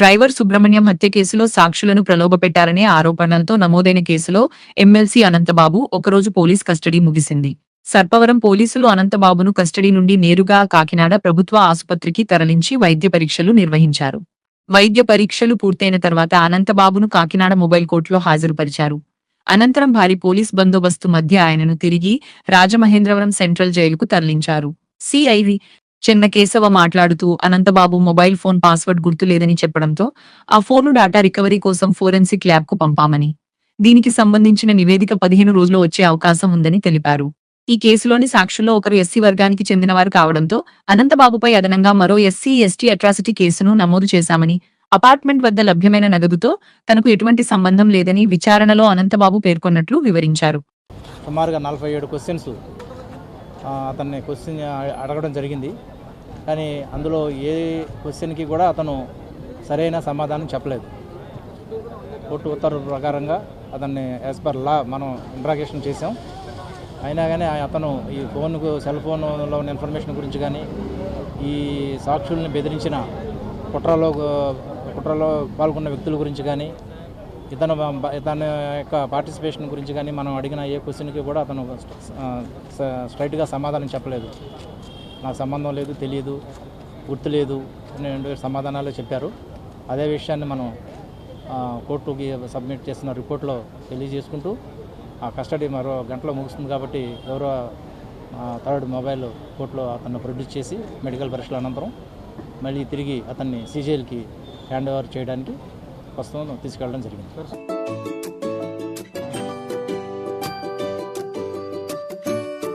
Driver Subrahmanyam హత్య కేసులో సాక్షులను ప్రలోభపెట్టారనే ఆరోపణలతో నమోదైన కేసులో ఎమ్మెల్సీ అనంతబాబు ఒకరోజు పోలీస్ కస్టడీ ముగిసింది. సర్పవరం పోలీసులు అనంతబాబును కస్టడీ నుండి నేరుగా కాకినాడ ప్రభుత్వ ఆసుపత్రికి తరలించి వైద్య పరీక్షలు నిర్వహించారు. వైద్య పరీక్షలు పూర్తయిన తర్వాత అనంతబాబును కాకినాడ మొబైల్ కోర్టులో హాజరుపరిచారు. అనంతరం భారీ పోలీస్ బందోబస్తు మధ్య ఆయనను తిరిగి రాజమహేంద్రవరం సెంట్రల్ జైలుకు తరలించారు. సిఐవి చెన్నకేశవ మాట్లాడుతూ అనంతబాబు మొబైల్ ఫోన్ పాస్వర్డ్ గుర్తులేదని చెప్పడంతో ఆ ఫోను డాటా రికవరీ కోసం ఫోరెన్సిక్ ల్యాబ్ కు పంపామని, దీనికి సంబంధించిన నివేదిక 15 రోజుల్లో వచ్చే అవకాశం ఉందని తెలిపారు. ఈ కేసులోని సాక్షుల్లో ఒకరు ఎస్సీ వర్గానికి చెందినవారు కావడంతో అనంతబాబుపై అదనంగా మరో ఎస్సీ ఎస్టీ అట్రాసిటీ కేసును నమోదు చేశామని, అపార్ట్మెంట్ వద్ద లభ్యమైన నగదుతో తనకు ఎటువంటి సంబంధం లేదని విచారణలో అనంతబాబు పేర్కొన్నట్లు వివరించారు. సుమారుగా 47 క్వశ్చన్స్ అతన్ని అడగడం జరిగింది. కానీ అందులో ఏ క్వశ్చన్కి కూడా అతను సరైన సమాధానం చెప్పలేదు. కోర్టు ఉత్తర్వుల ప్రకారంగా అతన్ని యాజ్ పర్ లా మనం ఇంట్రాగేషన్ చేసాం. అయినా కానీ అతను ఈ సెల్ ఫోన్లో ఉన్న ఇన్ఫర్మేషన్ గురించి కానీ, ఈ సాక్షుల్ని బెదిరించిన కుట్రలో పాల్గొన్న వ్యక్తుల గురించి కానీ, ఇతని యొక్క పార్టిసిపేషన్ గురించి కానీ మనం అడిగిన ఏ క్వశ్చన్కి కూడా అతను స్ట్రైట్గా సమాధానం చెప్పలేదు. నాకు సంబంధం లేదు, తెలియదు, గుర్తులేదు అనే సమాధానాలు చెప్పారు. అదే విషయాన్ని మనం కోర్టుకి సబ్మిట్ చేసిన రిపోర్ట్లో తెలియజేసుకుంటూ ఆ కస్టడీ మరో గంటలో ముగుస్తుంది కాబట్టి గౌరవ థర్డ్ మొబైల్ కోర్టులో అతన్ని ప్రొడ్యూస్ చేసి మెడికల్ పరీక్షల అనంతరం మళ్ళీ తిరిగి అతన్ని సీజేఎల్కి హ్యాండ్ ఓవర్ చేయడానికి ప్రస్తుతం తీసుకెళ్ళడం జరిగింది.